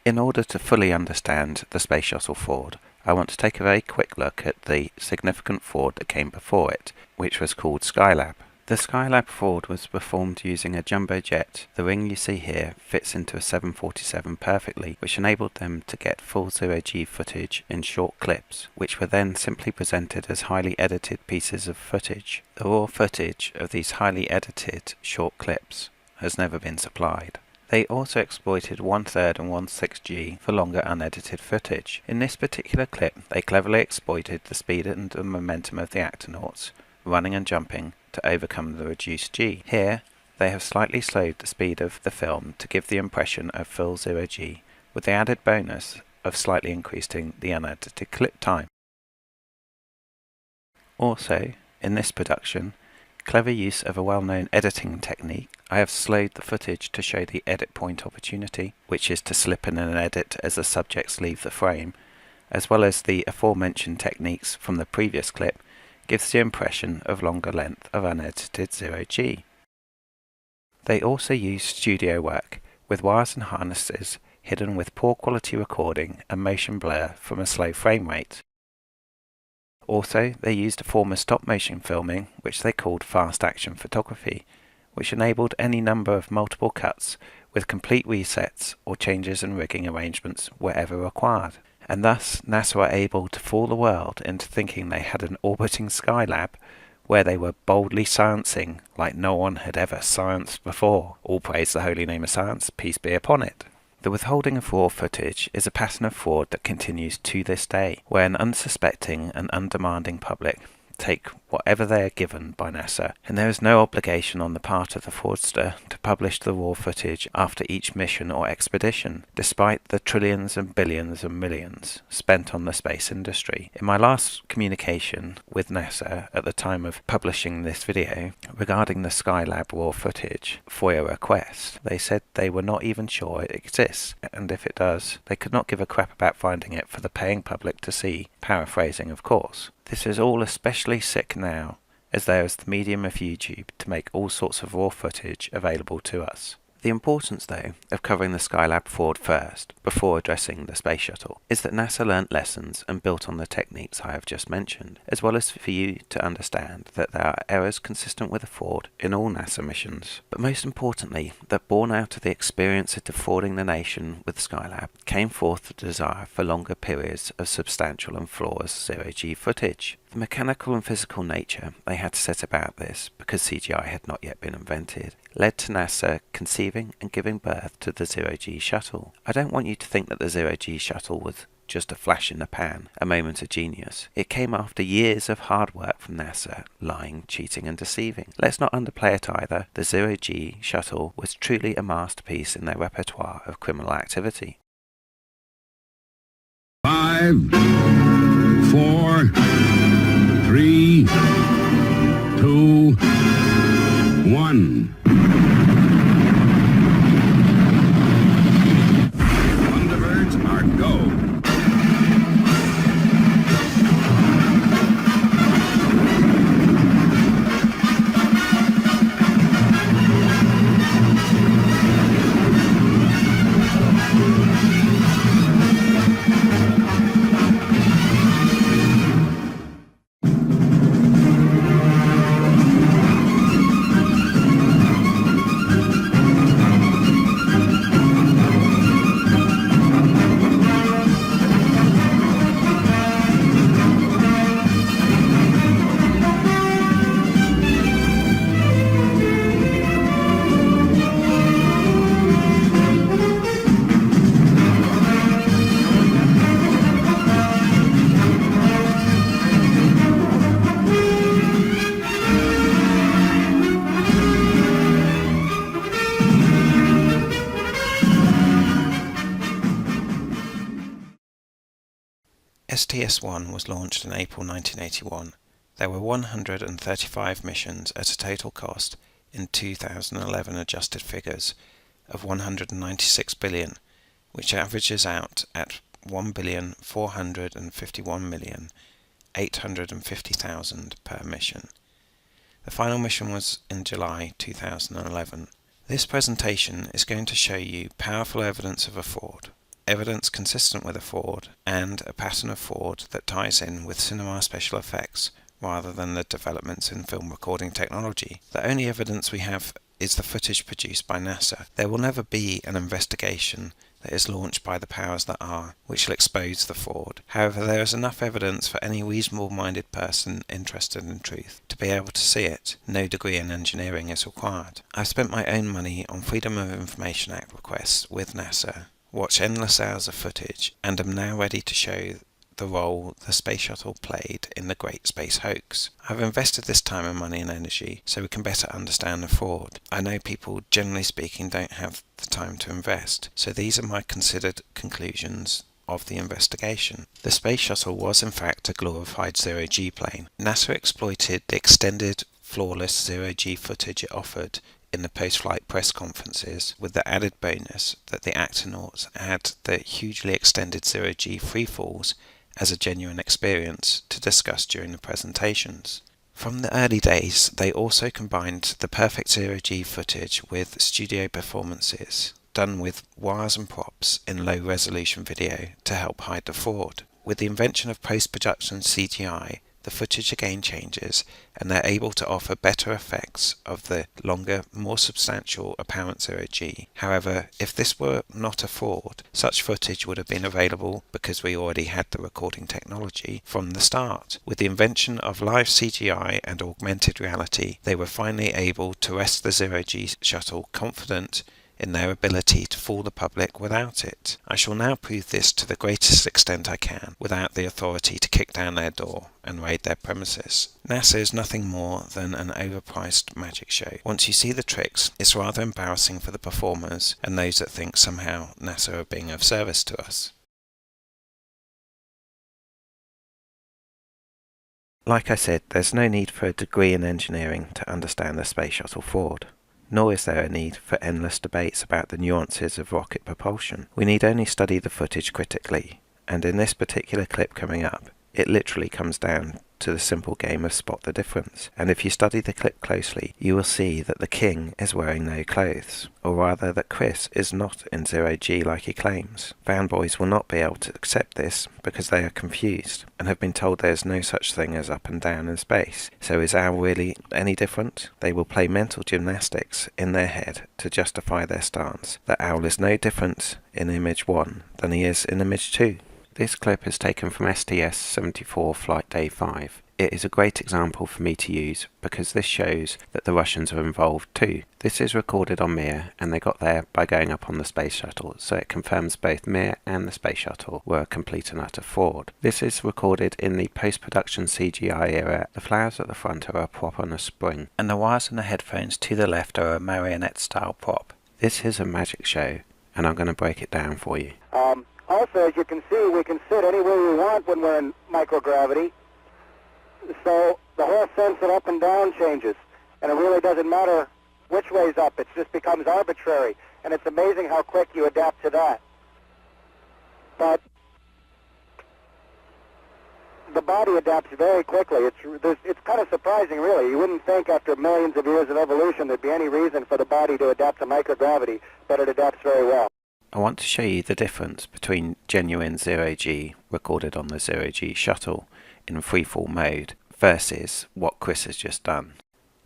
In order to fully understand the Space Shuttle fraud, I want to take a very quick look at the significant fraud that came before it, which was called Skylab. The Skylab fraud was performed using a jumbo jet. The ring you see here fits into a 747 perfectly, which enabled them to get full zero-G footage in short clips, which were then simply presented as highly edited pieces of footage. The raw footage of these highly edited short clips has never been supplied. They also exploited 1/3 and 1/6 G for longer unedited footage. In this particular clip, they cleverly exploited the speed and the momentum of the actonauts, running and jumping, to overcome the reduced G. Here, they have slightly slowed the speed of the film to give the impression of full zero-G, with the added bonus of slightly increasing the unedited clip time. Also, in this production, clever use of a well-known editing technique, I have slowed the footage to show the edit point opportunity, which is to slip in an edit as the subjects leave the frame, as well as the aforementioned techniques from the previous clip, gives the impression of longer length of unedited zero-G. They also use studio work, with wires and harnesses hidden with poor quality recording and motion blur from a slow frame rate. Also, they used a form of stop-motion filming, which they called fast action photography, which enabled any number of multiple cuts with complete resets or changes in rigging arrangements wherever required. And thus, NASA were able to fool the world into thinking they had an orbiting Skylab where they were boldly sciencing like no one had ever scienced before. All praise the holy name of science, peace be upon it. The withholding of raw footage is a pattern of fraud that continues to this day, where an unsuspecting and undemanding public take whatever they are given by NASA, and there is no obligation on the part of the fraudster to publish the raw footage after each mission or expedition, despite the trillions and billions and millions spent on the space industry. In my last communication with NASA at the time of publishing this video regarding the Skylab raw footage FOIA request, they said they were not even sure it exists, and if it does, they could not give a crap about finding it for the paying public to see, paraphrasing of course. This is all especially sick now, as there is the medium of YouTube to make all sorts of raw footage available to us. The importance, though, of covering the Skylab fraud first, before addressing the Space Shuttle, is that NASA learnt lessons and built on the techniques I have just mentioned, as well as for you to understand that there are errors consistent with a fraud in all NASA missions. But most importantly, that born out of the experience of defrauding the nation with Skylab, came forth the desire for longer periods of substantial and flawless zero-G footage. The mechanical and physical nature they had to set about this, because CGI had not yet been invented, led to NASA conceiving and giving birth to the zero-G shuttle. I don't want you to think that the zero-G shuttle was just a flash in the pan, a moment of genius. It came after years of hard work from NASA, lying, cheating and deceiving. Let's not underplay it either. The zero-G shuttle was truly a masterpiece in their repertoire of criminal activity. 5, 4, 3, 2, 1. Thunderbirds are go. STS-1 was launched in April 1981. There were 135 missions at a total cost, in 2011 adjusted figures, of $196 billion, which averages out at $1,451,850,000 per mission. The final mission was in July 2011. This presentation is going to show you powerful evidence of a fraud. evidence consistent with a fraud, and a pattern of fraud that ties in with cinema special effects rather than the developments in film recording technology. The only evidence we have is the footage produced by NASA. There will never be an investigation that is launched by the powers that are, which will expose the fraud. However, there is enough evidence for any reasonable-minded person interested in truth to be able to see it. No degree in engineering is required. I've spent my own money on Freedom of Information Act requests with NASA, watched endless hours of footage, and am now ready to show the role the Space Shuttle played in the Great Space Hoax. I've invested this time and money and energy so we can better understand the fraud. I know people, generally speaking, don't have the time to invest, so these are my considered conclusions of the investigation. The Space Shuttle was in fact a glorified zero-G plane. NASA exploited the extended, flawless zero-G footage it offered in the post-flight press conferences, with the added bonus that the astronauts had the hugely extended zero-G freefalls as a genuine experience to discuss during the presentations. From the early days, they also combined the perfect zero-G footage with studio performances done with wires and props in low-resolution video to help hide the fraud. With the invention of post-production CGI, the footage again changes, and they're able to offer better effects of the longer, more substantial apparent zero-G. However, if this were not a fraud, such footage would have been available because we already had the recording technology from the start. With the invention of live CGI and augmented reality, they were finally able to rest the zero-G shuttle confident in their ability to fool the public without it. I shall now prove this to the greatest extent I can, without the authority to kick down their door and raid their premises. NASA is nothing more than an overpriced magic show. Once you see the tricks, it's rather embarrassing for the performers and those that think somehow NASA are being of service to us. Like I said, there's no need for a degree in engineering to understand the Space Shuttle fraud. Nor is there a need for endless debates about the nuances of rocket propulsion. We need only study the footage critically, and in this particular clip coming up, it literally comes down to the simple game of spot the difference. And if you study the clip closely, you will see that the king is wearing no clothes, or rather that Chris is not in zero-G like he claims. Fanboys will not be able to accept this because they are confused and have been told there is no such thing as up and down in space. So is Al really any different? They will play mental gymnastics in their head to justify their stance that Al is no different in image 1 than he is in image 2. This clip is taken from STS-74 Flight Day 5. It is a great example for me to use because this shows that the Russians are involved too. This is recorded on Mir, and they got there by going up on the Space Shuttle, so it confirms both Mir and the Space Shuttle were a complete and utter fraud. This is recorded in the post-production CGI era. The flowers at the front are a prop on a spring, and the wires and the headphones to the left are a marionette-style prop. This is a magic show, and I'm going to break it down for you. Also, as you can see, we can sit anywhere we want when we're in microgravity. So the whole sense of up and down changes. And it really doesn't matter which way's up. It just becomes arbitrary. And it's amazing how quick you adapt to that. But the body adapts very quickly. It's kind of surprising, really. You wouldn't think after millions of years of evolution there'd be any reason for the body to adapt to microgravity, but it adapts very well. I want to show you the difference between genuine zero-G recorded on the zero-G shuttle in freefall mode versus what Chris has just done.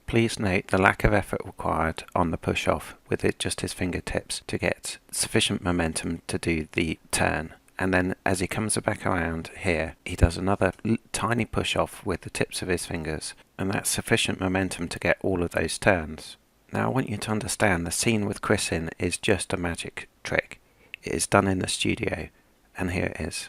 Please note the lack of effort required on the push-off with just his fingertips to get sufficient momentum to do the turn. And then as he comes back around here, he does another tiny push-off with the tips of his fingers, and that's sufficient momentum to get all of those turns. Now I want you to understand the scene with Chris in is just a magic trick. It is done in the studio, and here it is.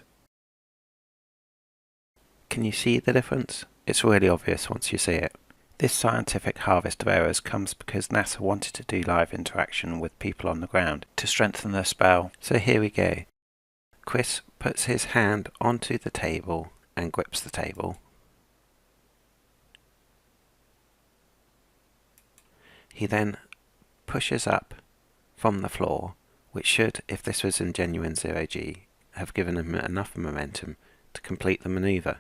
Can you see the difference? It's really obvious once you see it. This scientific harvest of errors comes because NASA wanted to do live interaction with people on the ground to strengthen the spell. So here we go. Chris puts his hand onto the table and grips the table. He then pushes up from the floor, which should, if this was in genuine zero-G, have given him enough momentum to complete the manoeuvre.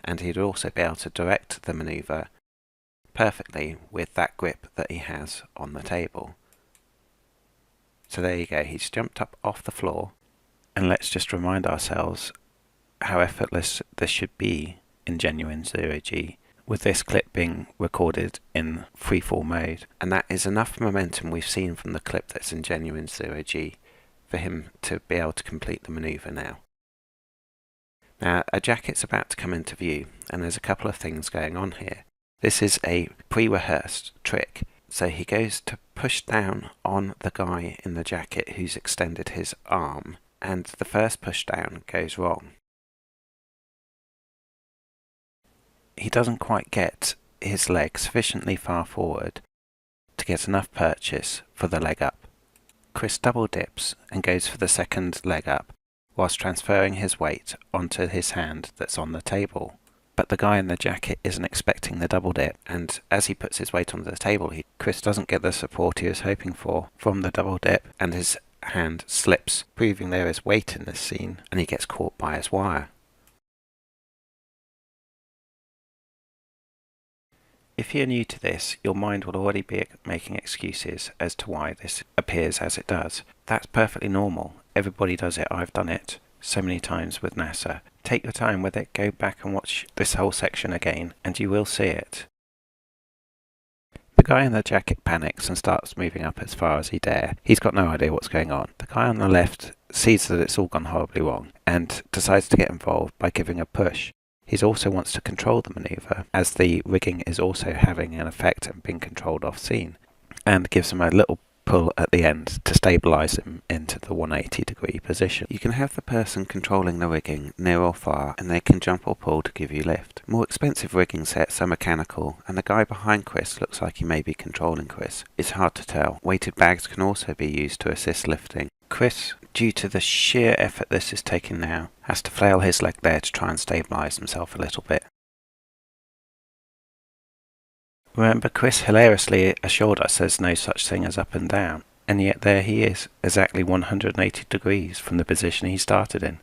And he'd also be able to direct the manoeuvre perfectly with that grip that he has on the table. So there you go, he's jumped up off the floor, and let's just remind ourselves how effortless this should be in genuine zero-G, with this clip being recorded in freefall mode. And that is enough momentum we've seen from the clip that's in genuine zero-G for him to be able to complete the manoeuvre now. Now, a jacket's about to come into view, and there's a couple of things going on here. This is a pre-rehearsed trick. So he goes to push down on the guy in the jacket who's extended his arm, and the first push down goes wrong. He doesn't quite get his leg sufficiently far forward to get enough purchase for the leg up. Chris double dips and goes for the second leg up, whilst transferring his weight onto his hand that's on the table. But the guy in the jacket isn't expecting the double dip, and as he puts his weight onto the table, Chris doesn't get the support he was hoping for from the double dip, and his hand slips, proving there is weight in this scene, and he gets caught by his wire. If you're new to this, your mind will already be making excuses as to why this appears as it does. That's perfectly normal. Everybody does it. I've done it so many times with NASA. Take your time with it, go back and watch this whole section again, and you will see it. The guy in the jacket panics and starts moving up as far as he dare. He's got no idea what's going on. The guy on the left sees that it's all gone horribly wrong and decides to get involved by giving a push. He also wants to control the manoeuvre, as the rigging is also having an effect and being controlled off scene, and gives him a little pull at the end to stabilise him into the 180-degree position. You can have the person controlling the rigging near or far, and they can jump or pull to give you lift. More expensive rigging sets are mechanical, and the guy behind Chris looks like he may be controlling Chris. It's hard to tell. Weighted bags can also be used to assist lifting. Chris, due to the sheer effort this is taking now, has to flail his leg there to try and stabilise himself a little bit. Remember, Chris hilariously assured us there's no such thing as up and down, and yet there he is, exactly 180 degrees from the position he started in.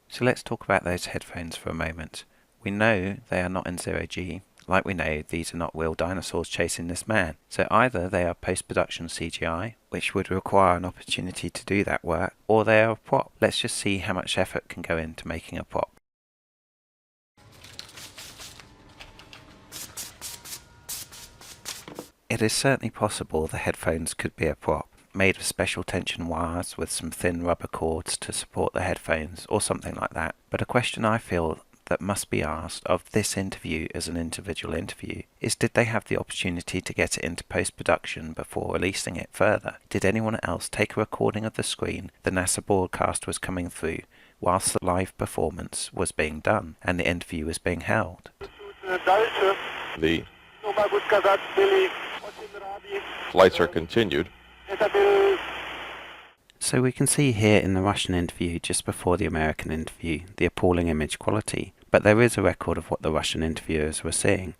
So let's talk about those headphones for a moment. We know they are not in zero-G, like we know these are not real dinosaurs chasing this man. So either they are post-production CGI, which would require an opportunity to do that work, or they are a prop. Let's just see how much effort can go into making a prop. It is certainly possible the headphones could be a prop, made of special tension wires with some thin rubber cords to support the headphones, or something like that. But a question I feel that must be asked of this interview as an individual interview is, did they have the opportunity to get it into post-production before releasing it further? Did anyone else take a recording of the screen the NASA broadcast was coming through whilst the live performance was being done and the interview was being held? The flights are continued. So we can see here in the Russian interview just before the American interview the appalling image quality, but there is a record of what the Russian interviewers were seeing.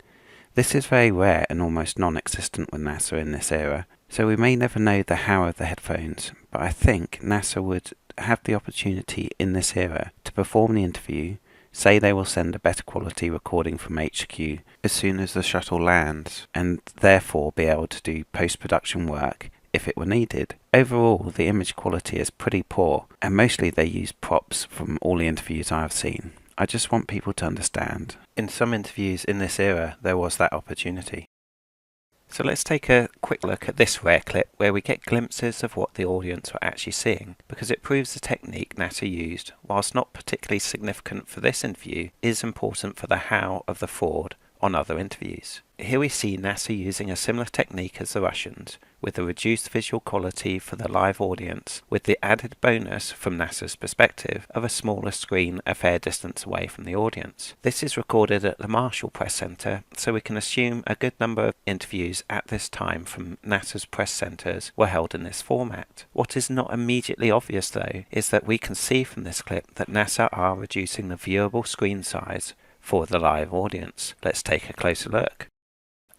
This is very rare and almost non-existent with NASA in this era, so we may never know the how of the headphones, but I think NASA would have the opportunity in this era to perform the interview, say they will send a better quality recording from HQ as soon as the shuttle lands, and therefore be able to do post-production work if it were needed. Overall, the image quality is pretty poor, and mostly they use props from all the interviews I have seen. I just want people to understand. In some interviews in this era, there was that opportunity. So let's take a quick look at this rare clip where we get glimpses of what the audience were actually seeing, because it proves the technique NASA used, whilst not particularly significant for this interview, is important for the how of the fraud on other interviews. Here we see NASA using a similar technique as the Russians, with a reduced visual quality for the live audience, with the added bonus from NASA's perspective of a smaller screen a fair distance away from the audience. This is recorded at the Marshall Press Center, so we can assume a good number of interviews at this time from NASA's press centers were held in this format. What is not immediately obvious though is that we can see from this clip that NASA are reducing the viewable screen size for the live audience. Let's take a closer look.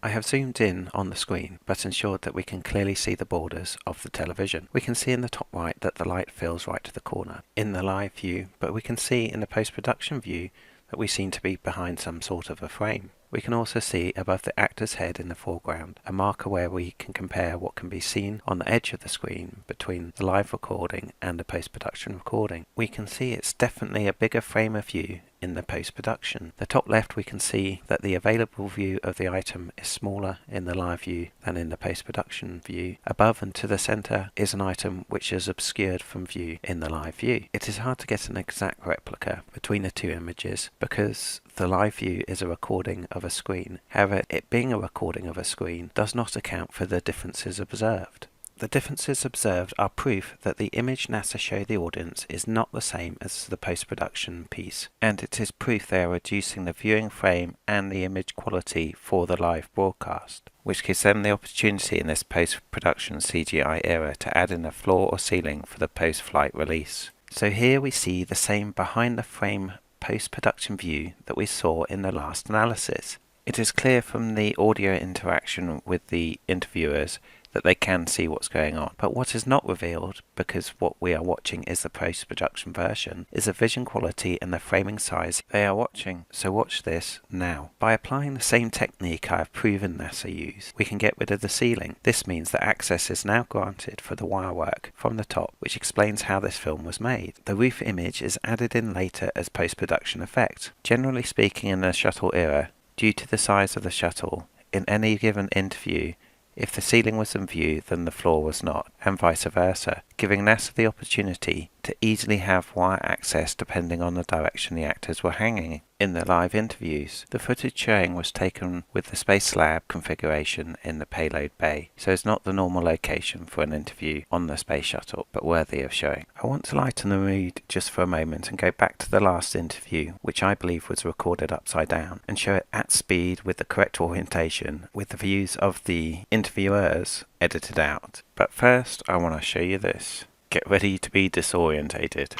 I have zoomed in on the screen, but ensured that we can clearly see the borders of the television. We can see in the top right that the light fills right to the corner in the live view, but we can see in the post-production view that we seem to be behind some sort of a frame. We can also see above the actor's head in the foreground a marker where we can compare what can be seen on the edge of the screen between the live recording and the post-production recording. We can see it's definitely a bigger frame of view in the post-production. The top left we can see that the available view of the item is smaller in the live view than in the post-production view. Above and to the center is an item which is obscured from view in the live view. It is hard to get an exact replica between the two images because the live view is a recording of a screen. However, it being a recording of a screen does not account for the differences observed. The differences observed are proof that the image NASA show the audience is not the same as the post-production piece, and it is proof they are reducing the viewing frame and the image quality for the live broadcast, which gives them the opportunity in this post-production CGI era to add in a floor or ceiling for the post-flight release. So here we see the same behind-the-frame post-production view that we saw in the last analysis. It is clear from the audio interaction with the interviewers that they can see what's going on. But what is not revealed, because what we are watching is the post-production version, is the vision quality and the framing size they are watching. So watch this now. By applying the same technique I have proven NASA use, we can get rid of the ceiling. This means that access is now granted for the wirework from the top, which explains how this film was made. The roof image is added in later as post-production effect. Generally speaking, in the shuttle era, due to the size of the shuttle, in any given interview, if the ceiling was in view, then the floor was not, and vice versa, giving NASA the opportunity to easily have wire access depending on the direction the actors were hanging. In the live interviews, the footage showing was taken with the Space Lab configuration in the payload bay, so it's not the normal location for an interview on the Space Shuttle, but worthy of showing. I want to lighten the mood just for a moment and go back to the last interview, which I believe was recorded upside down, and show it at speed with the correct orientation, with the views of the interviewers edited out. But first, I want to show you this. Get ready to be disorientated.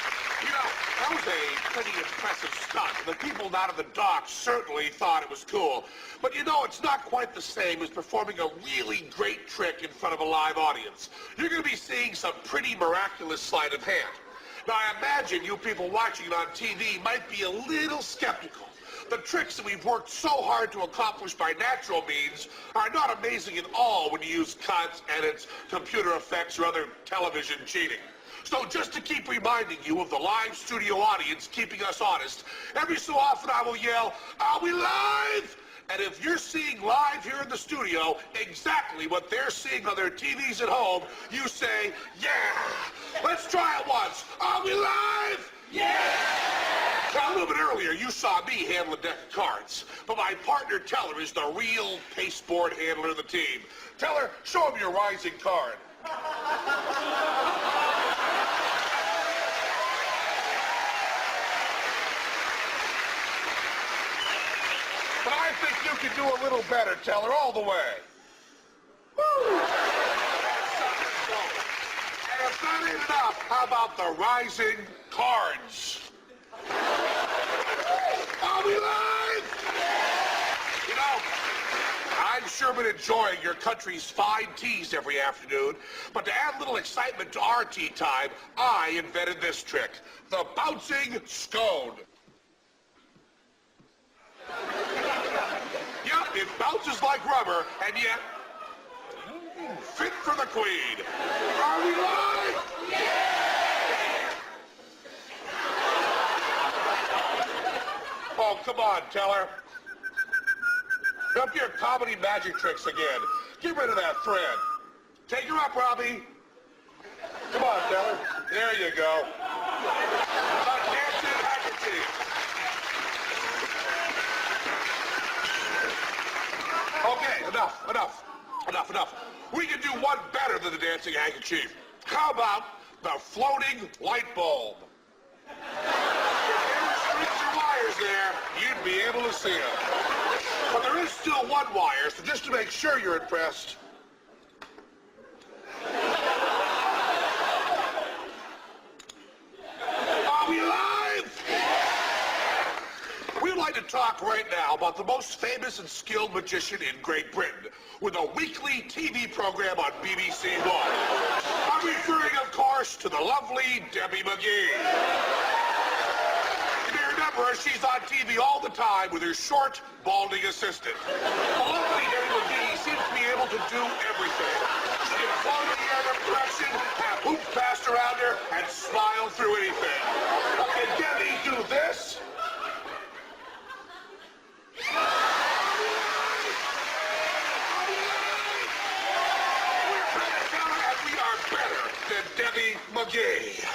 You know, that was a pretty impressive stunt. The people down at the dock certainly thought it was cool. But you know, it's not quite the same as performing a really great trick in front of a live audience. You're going to be seeing some pretty miraculous sleight of hand. Now, I imagine you people watching it on TV might be a little skeptical. The tricks that we've worked so hard to accomplish by natural means are not amazing at all when you use cuts, edits, computer effects, or other television cheating. So just to keep reminding you of the live studio audience keeping us honest, every so often I will yell, "Are we live?" And if you're seeing live here in the studio exactly what they're seeing on their TVs at home, you say, "Yeah." Let's try it once. Are we live? Yeah! Now, a little bit earlier, you saw me handle a deck of cards, but my partner, Teller, is the real pasteboard handler of the team. Teller, show him your rising card. But I think you can do a little better, Teller, all the way. Woo! And if that ain't enough, how about the rising cards? Are we live? You know, I've sure been enjoying your country's fine teas every afternoon, but to add a little excitement to our tea time, I invented this trick, the bouncing scone. Yep, it bounces like rubber, and yet Fit for the Queen. Are we live? Oh, come on, Teller. Up your comedy magic tricks again. Get rid of that thread. Take her up, Robbie. Come on, Teller. There you go. Dancing handkerchief. Okay, enough. We can do one better than the dancing handkerchief. How about the floating light bulb? Strings or wires there, you'd be able to see them. But there is still one wire, so just to make sure you're impressed. Are we live? We'd like to talk right now about the most famous and skilled magician in Great Britain with a weekly TV program on BBC One. I'm referring, of course, to the lovely Debbie McGee. You may remember her, she's on TV all the time with her short, balding assistant. The lovely Debbie McGee seems to be able to do everything. She can float in the air in a direction, have hoops passed around her, and smile through anything. Can Debbie do this? We are better than Debbie McGee.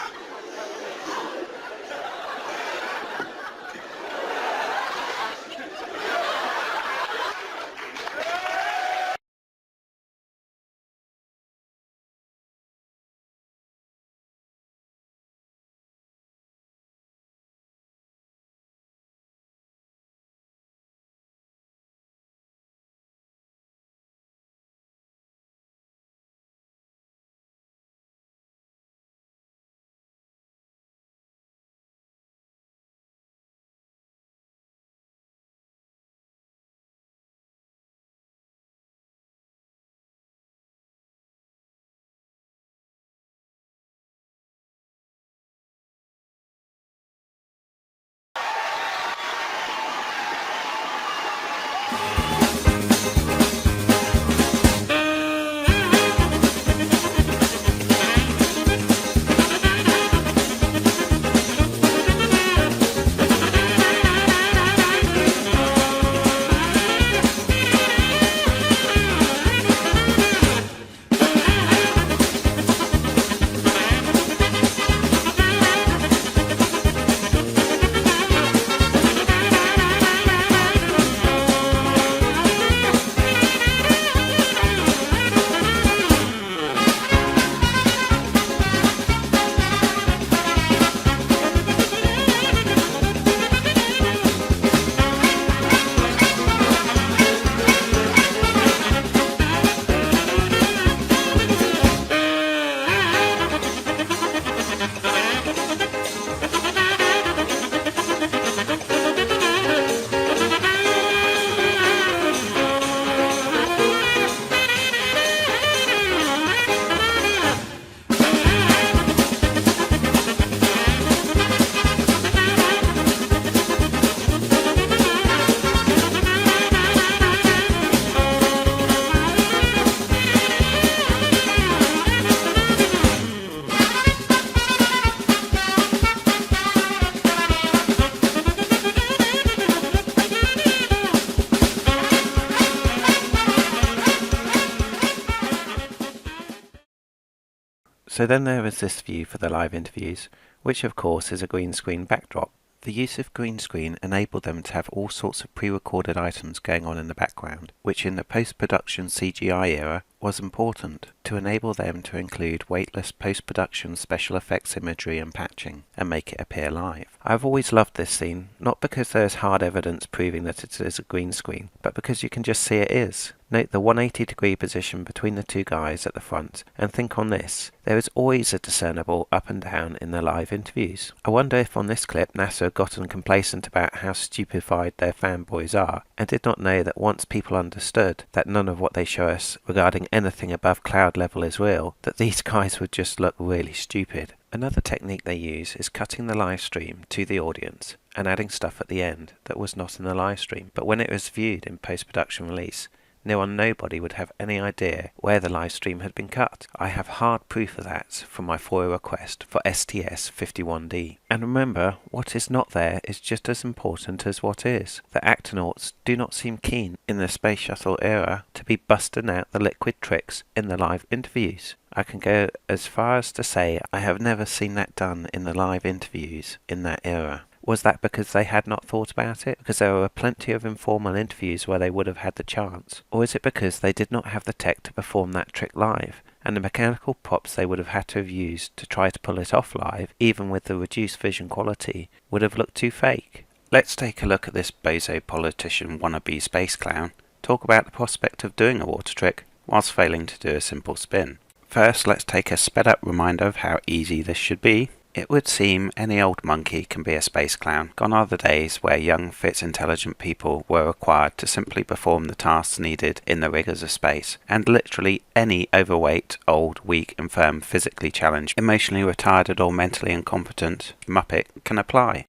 So then there is this view for the live interviews, which of course is a green screen backdrop. The use of green screen enabled them to have all sorts of pre-recorded items going on in the background, which in the post-production CGI era was important to enable them to include weightless post-production special effects imagery and patching, and make it appear live. I've always loved this scene, not because there is hard evidence proving that it is a green screen, but because you can just see it is. Note the 180-degree position between the two guys at the front, and think on this, there is always a discernible up and down in the live interviews. I wonder if on this clip NASA had gotten complacent about how stupefied their fanboys are, and did not know that once people understood that none of what they show us regarding anything above cloud level is real, that these guys would just look really stupid. Another technique they use is cutting the live stream to the audience and adding stuff at the end that was not in the live stream, but when it was viewed in post-production release, nobody would have any idea where the live stream had been cut. I have hard proof of that from my FOIA request for STS-51D. And remember, what is not there is just as important as what is. The actonauts do not seem keen in the Space Shuttle era to be busting out the liquid tricks in the live interviews. I can go as far as to say I have never seen that done in the live interviews in that era. Was that because they had not thought about it? Because there were plenty of informal interviews where they would have had the chance? Or is it because they did not have the tech to perform that trick live, and the mechanical props they would have had to have used to try to pull it off live, even with the reduced vision quality, would have looked too fake? Let's take a look at this bozo politician wannabe space clown talk about the prospect of doing a water trick whilst failing to do a simple spin. First, let's take a sped up reminder of how easy this should be. It would seem any old monkey can be a space clown. Gone are the days where young, fit, intelligent people were required to simply perform the tasks needed in the rigours of space, and literally any overweight, old, weak, infirm, physically challenged, emotionally retarded or mentally incompetent Muppet can apply.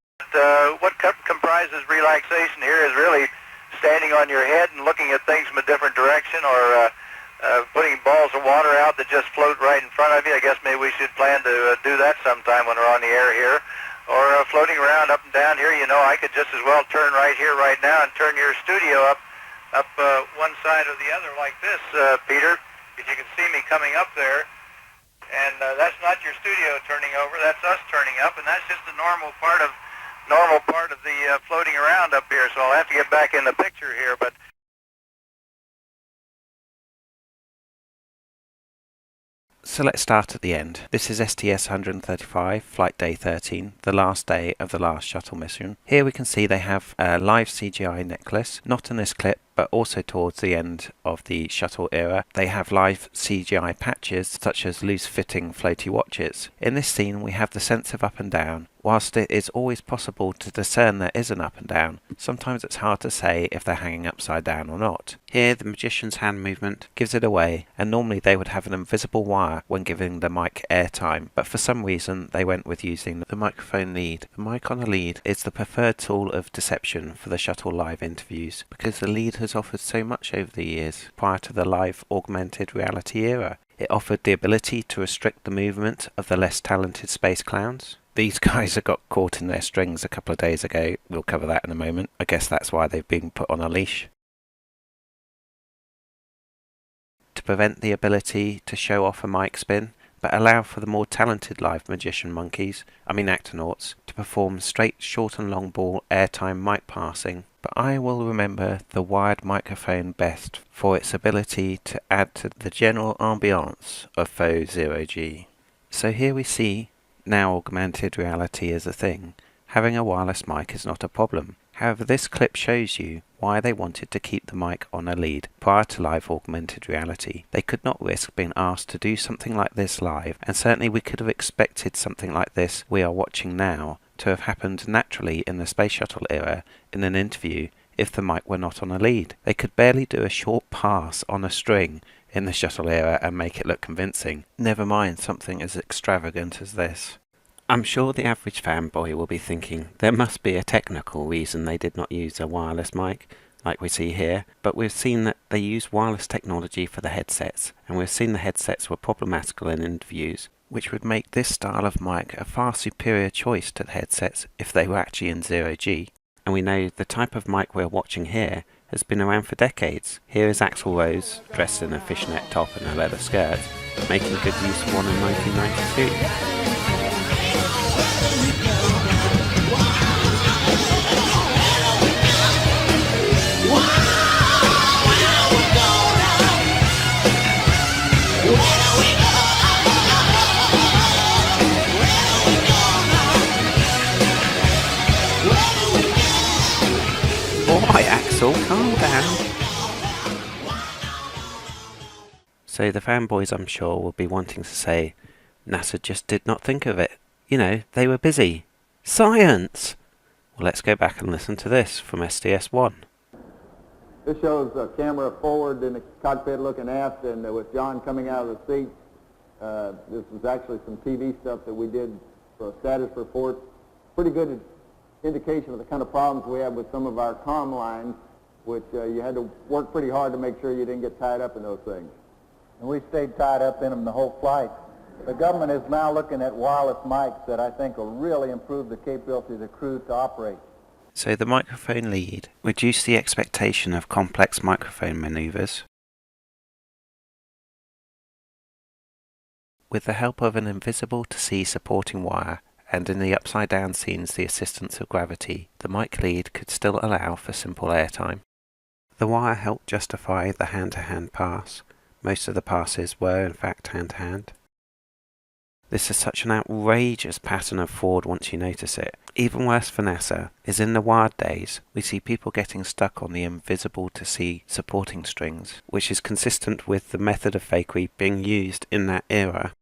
What comprises relaxation here is really standing on your head and looking at things from a different direction, or putting balls of water out that just float right in front of you. I guess maybe we should plan to do that sometime when we're on the air here. Or floating around up and down here. You know, I could just as well turn right here, right now, and turn your studio up one side or the other like this, Peter, because you can see me coming up there. And that's not your studio turning over, that's us turning up, and that's just the normal part of the floating around up here. So I'll have to get back in the picture here, but So let's start at the end. This is STS-135, flight day 13, the last day of the last shuttle mission. Here we can see they have a live CGI necklace, not in this clip, but also towards the end of the shuttle era. They have live CGI patches, such as loose-fitting floaty watches. In this scene, we have the sense of up and down. Whilst it is always possible to discern there is an up and down, sometimes it's hard to say if they're hanging upside down or not. Here, the magician's hand movement gives it away, and normally they would have an invisible wire when giving the mic airtime, but for some reason they went with using the microphone lead. The mic on a lead is the preferred tool of deception for the shuttle live interviews, because the lead has offered so much over the years prior to the live augmented reality era. It offered the ability to restrict the movement of the less talented space clowns. These guys got caught in their strings a couple of days ago. We'll cover that in a moment. I guess that's why they've been put on a leash. To prevent the ability to show off a mic spin, but allow for the more talented live magician monkeys, actonauts, to perform straight short and long ball airtime mic passing. But I will remember the wired microphone best for its ability to add to the general ambiance of faux zero-G. So here we see, now augmented reality is a thing, having a wireless mic is not a problem. However, this clip shows you why they wanted to keep the mic on a lead prior to live augmented reality. They could not risk being asked to do something like this live, and certainly we could have expected something like this we are watching now to have happened naturally in the Space Shuttle era in an interview if the mic were not on a lead. They could barely do a short pass on a string in the shuttle era and make it look convincing. Never mind something as extravagant as this. I'm sure the average fanboy will be thinking there must be a technical reason they did not use a wireless mic, like we see here, but we've seen that they use wireless technology for the headsets, and we've seen the headsets were problematical in interviews, which would make this style of mic a far superior choice to the headsets if they were actually in zero-G. And we know the type of mic we're watching here has been around for decades. Here is Axl Rose, dressed in a fishnet top and a leather skirt, making good use of one in 1992. Boy, Axel, calm down. So the fanboys, I'm sure, will be wanting to say, NASA just did not think of it. You know, they were busy. Science! Well, let's go back and listen to this from STS-1. This shows a camera forward in the cockpit looking aft, and with John coming out of the seat. This was actually some TV stuff that we did for a status report. Pretty good indication of the kind of problems we have with some of our comm lines. which you had to work pretty hard to make sure you didn't get tied up in those things. And we stayed tied up in them the whole flight. The government is now looking at wireless mics that I think will really improve the capability of the crew to operate. So the microphone lead reduced the expectation of complex microphone maneuvers. With the help of an invisible-to-see supporting wire, and in the upside-down scenes the assistance of gravity, the mic lead could still allow for simple airtime. The wire helped justify the hand-to-hand pass. Most of the passes were in fact hand-to-hand. This is such an outrageous pattern of fraud once you notice it. Even worse for NASA is in the wired days, we see people getting stuck on the invisible-to-see supporting strings, which is consistent with the method of fakery being used in that era.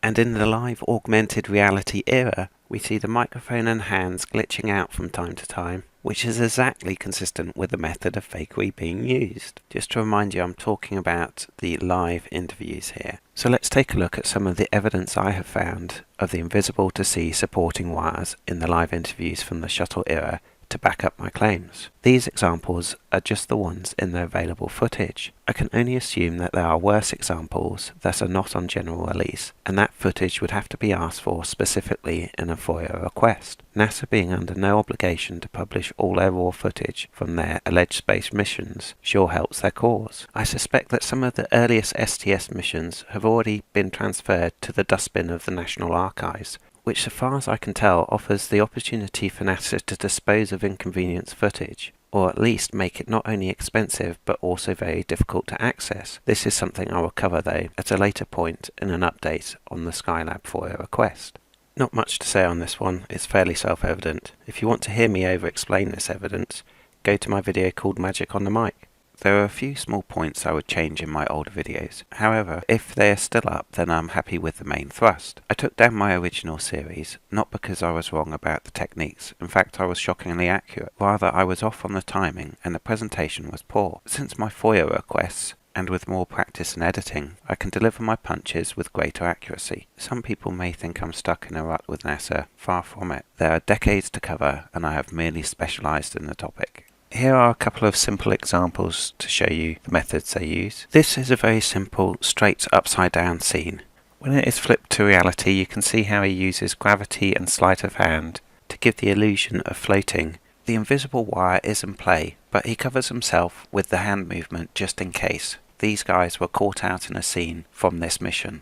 And in the live augmented reality era, we see the microphone and hands glitching out from time to time, which is exactly consistent with the method of fakery being used. Just to remind you, I'm talking about the live interviews here. So let's take a look at some of the evidence I have found of the invisible-to-see supporting wires in the live interviews from the shuttle era to back up my claims. These examples are just the ones in the available footage. I can only assume that there are worse examples that are not on general release, and that footage would have to be asked for specifically in a FOIA request. NASA being under no obligation to publish all their raw footage from their alleged space missions sure helps their cause. I suspect that some of the earliest STS missions have already been transferred to the dustbin of the National Archives, which, so far as I can tell, offers the opportunity for NASA to dispose of inconvenience footage, or at least make it not only expensive but also very difficult to access. This is something I will cover though at a later point in an update on the Skylab FOIA request. Not much to say on this one, it's fairly self-evident. If you want to hear me over-explain this evidence, go to my video called Magic on the Mic. There are a few small points I would change in my older videos. However, if they are still up, then I'm happy with the main thrust. I took down my original series, not because I was wrong about the techniques. In fact, I was shockingly accurate. Rather, I was off on the timing and the presentation was poor. Since my FOIA requests, and with more practice and editing, I can deliver my punches with greater accuracy. Some people may think I'm stuck in a rut with NASA. Far from it. There are decades to cover, and I have merely specialised in the topic. Here are a couple of simple examples to show you the methods they use. This is a very simple, straight upside down scene. When it is flipped to reality, you can see how he uses gravity and sleight of hand to give the illusion of floating. The invisible wire is in play, but he covers himself with the hand movement just in case. These guys were caught out in a scene from this mission.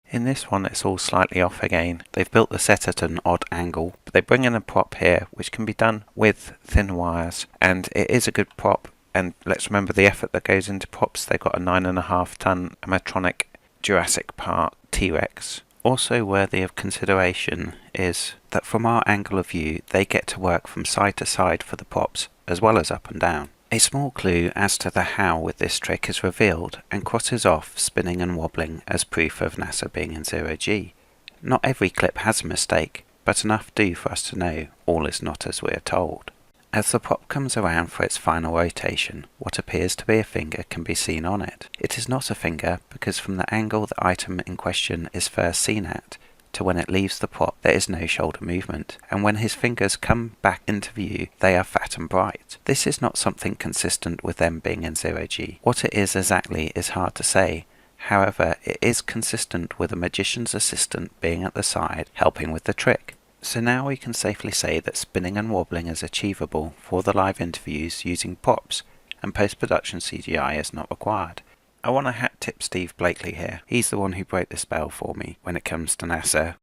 In this one it's all slightly off again. They've built the set at an odd angle, but they bring in a prop here which can be done with thin wires, and it is a good prop, and let's remember the effort that goes into props. They've got a 9.5 ton animatronic Jurassic Park T-Rex. Also worthy of consideration is that from our angle of view they get to work from side to side for the props as well as up and down. A small clue as to the how with this trick is revealed and crosses off spinning and wobbling as proof of NASA being in zero-G. Not every clip has a mistake, but enough do for us to know all is not as we are told. As the prop comes around for its final rotation, what appears to be a finger can be seen on it. It is not a finger because from the angle the item in question is first seen at, to when it leaves the prop there is no shoulder movement, and when his fingers come back into view they are fat and bright. This is not something consistent with them being in zero-G. What it is exactly is hard to say. However, it is consistent with a magician's assistant being at the side helping with the trick. So now we can safely say that spinning and wobbling is achievable for the live interviews using props, and post-production CGI is not required. I want to hat tip Steve Blakely here. He's the one who broke the spell for me when it comes to NASA,